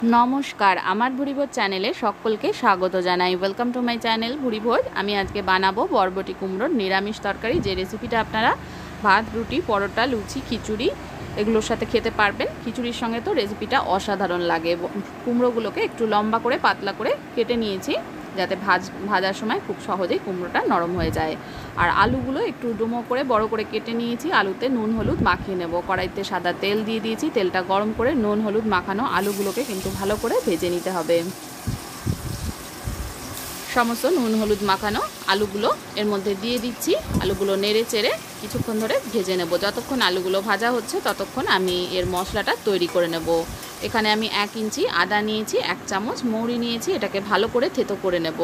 नमस्कार आमार भुड़ीभोज चैनेले सकलके स्वागत जानाई। Welcome to my channel Bhuribhoj. आमी आजके बानाबो बरबटी कुमड़ोर निरामिष तरकारी, जे रेसिपिटा आपनारा भात रुटी परोटा लुचि खिचुड़ी एगुलोर साथे खेते पारबेन। खिचुड़िर संगे तो रेसिपिटा असाधारण लागे। कुमड़ोगुलोके एकटु लम्बा करे पातला करे केटे निয়েছি যাতে ভাজার সময় খুব সহজেই কুমড়োটা নরম হয়ে যায়। আর আলুগুলো একটু ডুমো করে বড় করে কেটে নিয়েছি। আলুতে নুন হলুদ মাখিয়ে নেব। কড়াইতে সাদা তেল দিয়ে দিয়েছি। তেলটা গরম করে নুন হলুদ মাখানো আলুগুলোকে কিন্তু ভালো করে ভেজে নিতে হবে। সমস্ত নুন হলুদ মাখানো আলুগুলো এর মধ্যে দিয়ে দিচ্ছি। আলুগুলো নেড়ে চেড়ে কিছুক্ষণ ধরে ভেজে নেব। যতক্ষণ আলুগুলো ভাজা হচ্ছে ততক্ষণ আমি এর মশলাটা তৈরি করে নেব। এখানে আমি 1 ইঞ্চি আদা নিয়েছি, 1 চামচ মৌরি নিয়েছি। এটাকে ভালো করে থেতো করে নেব।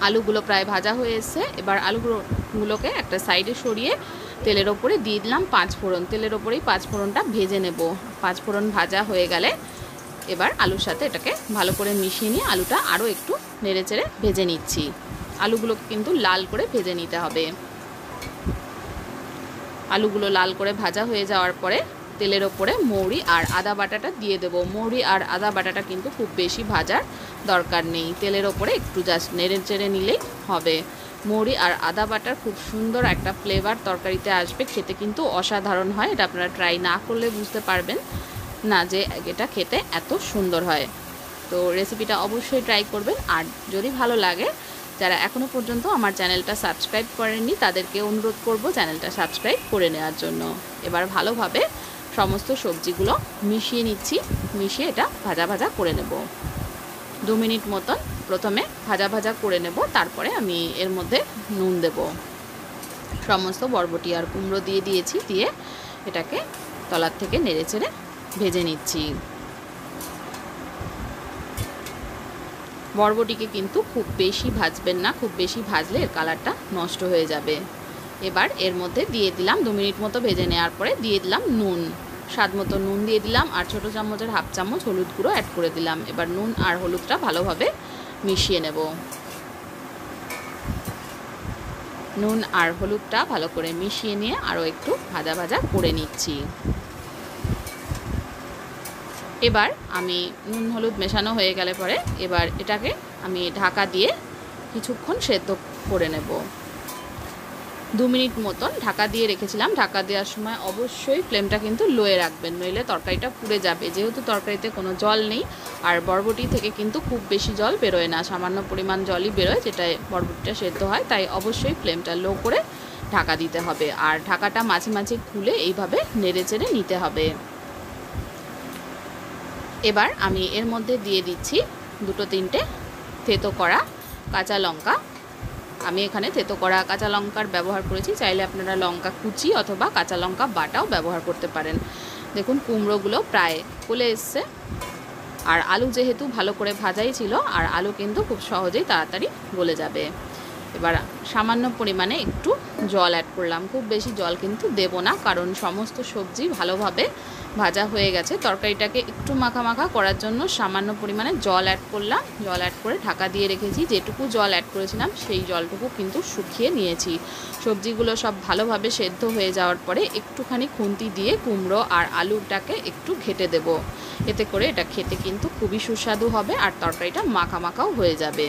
আলুগুলো প্রায় ভাজা হয়ে এসেছে। এবার আলুগুলোকে একটা সাইডে সরিয়ে তেলের ওপরে দিয়ে দিলাম 5 ফোড়ন। তেলের ওপরেই 5 ফোড়নটা ভেজে নেব। 5 ফোড়ন ভাজা হয়ে গেলে এবার আলুর সাথে এটাকে ভালো করে মিশিয়ে নিয়ে আলুটা আরও একটু নেড়েচেড়ে ভেজে নিচ্ছি। আলুগুলোকে কিন্তু লাল করে ভেজে নিতে হবে। আলুগুলো লাল করে ভাজা হয়ে যাওয়ার পরে তেলের ওপরে মৌরি আর আদা বাটাটা দিয়ে দেব। মৌরি আর আদা বাটাটা কিন্তু খুব বেশি ভাজার দরকার নেই। তেলের ওপরে একটু জাস্ট নেড়েচেড়ে নিলেই হবে। মৌরি আর আদা বাটার খুব সুন্দর একটা ফ্লেভার তরকারিতে আসবে। খেতে কিন্তু অসাধারণ হয়। এটা আপনারা ট্রাই না করলে বুঝতে পারবেন না যে এটা খেতে এত সুন্দর হয়। তো রেসিপিটা অবশ্যই ট্রাই করবেন। আর যদি ভালো লাগে, যারা এখনও পর্যন্ত আমার চ্যানেলটা সাবস্ক্রাইব করেননি তাদেরকে অনুরোধ করব চ্যানেলটা সাবস্ক্রাইব করে নেওয়ার জন্য। এবার ভালোভাবে সমস্ত সবজিগুলো মিশিয়ে নিচ্ছি। মিশিয়ে এটা ভাজা ভাজা করে নেব। 2 মিনিট মতন প্রথমে ভাজা ভাজা করে নেব। তারপরে আমি এর মধ্যে নুন দেব। সমস্ত বরবটি আর কুমড়ো দিয়ে দিয়েছি। দিয়ে এটাকে তলার থেকে নেড়েচেড়ে ভেজে নিচ্ছি। বরবটিকে কিন্তু খুব বেশি ভাজবেন না। খুব বেশি ভাজলে এর কালারটা নষ্ট হয়ে যাবে। এবার এর মধ্যে দিয়ে দিলাম 2 মিনিট মতো ভেজে নেওয়ার পরে দিয়ে দিলাম নুন। স্বাদ মতো নুন দিয়ে দিলাম। আর ছোটো চামচের 1/2 চামচ হলুদ গুঁড়ো অ্যাড করে দিলাম। এবার নুন আর হলুদটা ভালোভাবে মিশিয়ে নেব। নুন আর হলুদটা ভালো করে মিশিয়ে নিয়ে আরও একটু ভাজা ভাজা করে নিচ্ছি। এবার আমি নুন হলুদ মেশানো হয়ে গেলে পরে এবার এটাকে আমি ঢাকা দিয়ে কিছুক্ষণ সেদ্ধ করে নেব। 2 মিনিট মতন ঢাকা দিয়ে রেখেছিলাম। ঢাকা দেওয়ার সময় অবশ্যই ফ্লেমটা কিন্তু লোয়ে রাখবেন, নইলে তরকারিটা পুড়ে যাবে। যেহেতু তরকারিতে কোনো জল নেই আর বরবটি থেকে কিন্তু খুব বেশি জল বেরোয় না, সামান্য পরিমাণ জলই বেরোয় যেটায় বরবটিটা সেদ্ধ হয়। তাই অবশ্যই ফ্লেমটা লো করে ঢাকা দিতে হবে। আর ঢাকাটা মাঝে মাঝে খুলে এইভাবে নেড়েচেড়ে নিতে হবে। এবার আমি এর মধ্যে দিয়ে দিচ্ছি 2-3টে থেতো করা কাঁচা লঙ্কা। আমি এখানে থেতো করা কাঁচা লঙ্কার ব্যবহার করেছি। চাইলে আপনারা লঙ্কা কুচি অথবা কাঁচা লঙ্কা বাটাও ব্যবহার করতে পারেন। দেখুন কুমড়োগুলো প্রায় গলে এসছে। আর আলু যেহেতু ভালো করে ভাজাই ছিল, আর আলু কিন্তু খুব সহজেই তাড়াতাড়ি গলে যাবে। এবার সামান্য পরিমাণে একটু জল অ্যাড করলাম। খুব বেশি জল কিন্তু দেব না, কারণ সমস্ত সবজি ভালোভাবে ভাজা হয়ে গেছে। তরকারিটাকে একটু মাখা মাখা করার জন্য সামান্য পরিমাণে জল অ্যাড করলাম। জল অ্যাড করে ঢাকা দিয়ে রেখেছি। যেটুকু জল অ্যাড করেছিলাম সেই জলটুকু কিন্তু শুকিয়ে নিয়েছি। সবজিগুলো সব ভালোভাবে সেদ্ধ হয়ে যাওয়ার পরে একটুখানি খুন্তি দিয়ে কুমড়ো আর আলুটাকে একটু ঘেঁটে দেব। এতে করে এটা খেতে কিন্তু খুবই সুস্বাদু হবে আর তরকারিটা মাখা মাখাও হয়ে যাবে।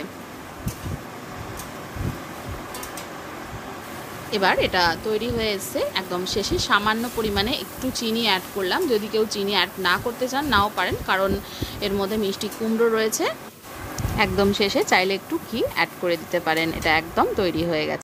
এবার এটা তৈরি হয়ে এসছে। একদম শেষে সামান্য পরিমাণে একটু চিনি অ্যাড করলাম। যদি কেউ চিনি অ্যাড না করতে চান নাও পারেন, কারণ এর মধ্যে মিষ্টি কুমড়ো রয়েছে। একদম শেষে চাইলে একটু ঘি অ্যাড করে দিতে পারেন। এটা একদম তৈরি হয়ে গেছে।